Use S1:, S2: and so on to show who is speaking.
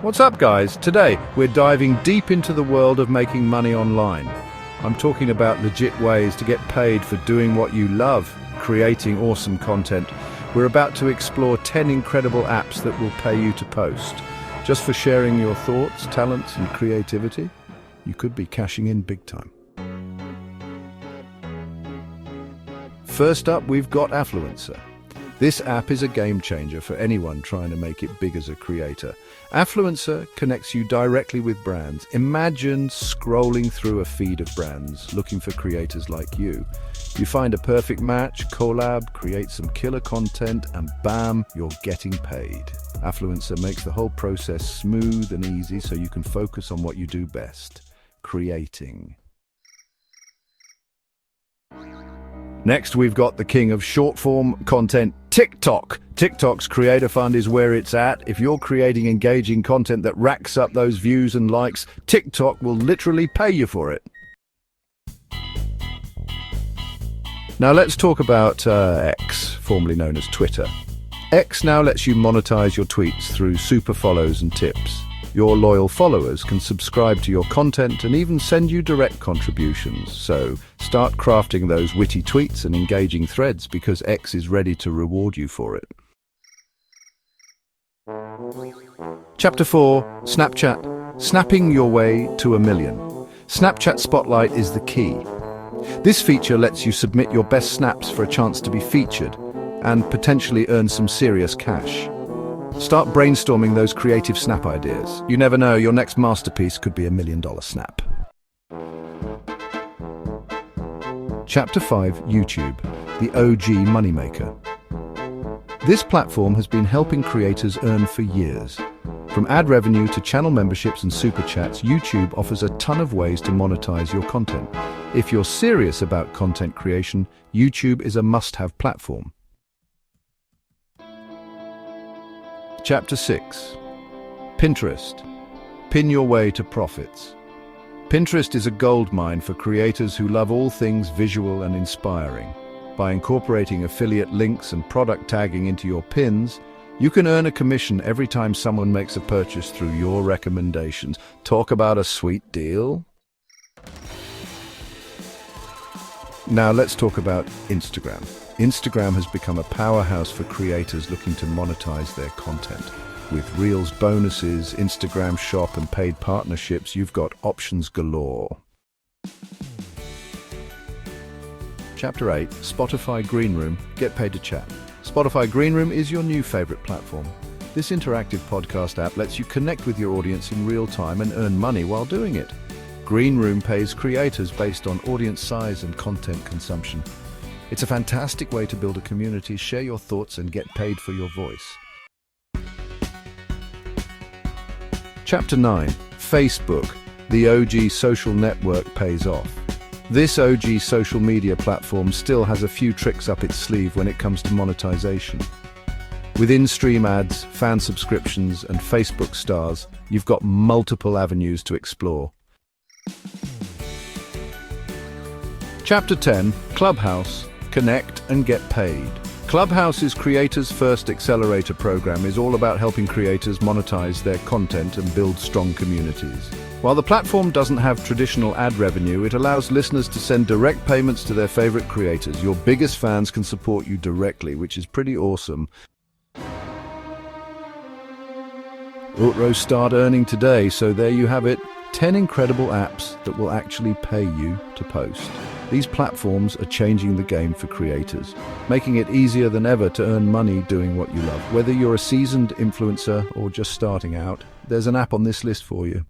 S1: What's up, guys? Today, we're diving deep into the world of making money online. I'm talking about legit ways to get paid for doing what you love, creating awesome content. We're about to explore 10 incredible apps that will pay you to post. Just for sharing your thoughts, talents, and creativity, you could be cashing in big time. First up, we've got Affluencer. This app is a game changer for anyone trying to make it big as a creator. Affluencer connects you directly with brands. Imagine scrolling through a feed of brands looking for creators like you. You find a perfect match, collab, create some killer content, and bam, you're getting paid. Affluencer makes the whole process smooth and easy so you can focus on what you do best, creating. Next, we've got the king of short-form content, TikTok. TikTok's Creator Fund is where it's at. If you're creating engaging content that racks up those views and likes, TikTok will literally pay you for it. Now let's talk about X, formerly known as Twitter. X now lets you monetize your tweets through super follows and tips. Your loyal followers can subscribe to your content and even send you direct contributions. So start crafting those witty tweets and engaging threads because X is ready to reward you for it. Chapter 4, Snapchat. Snapping your way to 1 million. Snapchat Spotlight is the key. This feature lets you submit your best snaps for a chance to be featured and potentially earn some serious cash. Start brainstorming those creative snap ideas. You never know, your next masterpiece could be $1 million snap. Chapter 5, YouTube, the OG moneymaker. This platform has been helping creators earn for years. From ad revenue to channel memberships and super chats, YouTube offers a ton of ways to monetize your content. If you're serious about content creation, YouTube is a must-have platform. Chapter 6, Pinterest. Pin your way to profits. Pinterest is a goldmine for creators who love all things visual and inspiring. By incorporating affiliate links and product tagging into your pins, you can earn a commission every time someone makes a purchase through your recommendations. Talk about a sweet deal. Now let's talk about Instagram. Instagram has become a powerhouse for creators looking to monetize their content. With Reels bonuses, Instagram Shop, and paid partnerships, you've got options galore. Chapter 8, Spotify Greenroom, get paid to chat. Spotify Greenroom is your new favorite platform. This interactive podcast app lets you connect with your audience in real time and earn money while doing it. Greenroom pays creators based on audience size and content consumption. It's a fantastic way to build a community, share your thoughts, and get paid for your voice. Chapter 9, Facebook, the OG social network pays off. This OG social media platform still has a few tricks up its sleeve when it comes to monetization. With in-stream ads, fan subscriptions, and Facebook stars, you've got multiple avenues to explore. Chapter 10, Clubhouse. Connect and get paid. Clubhouse's Creators First Accelerator program is all about helping creators monetize their content and build strong communities. While the platform doesn't have traditional ad revenue, it allows listeners to send direct payments to their favorite creators. Your biggest fans can support you directly, which is pretty awesome. Outro start earning today, so there you have it. 10 incredible apps that will actually pay you to post. These platforms are changing the game for creators, making it easier than ever to earn money doing what you love. Whether you're a seasoned influencer or just starting out, there's an app on this list for you.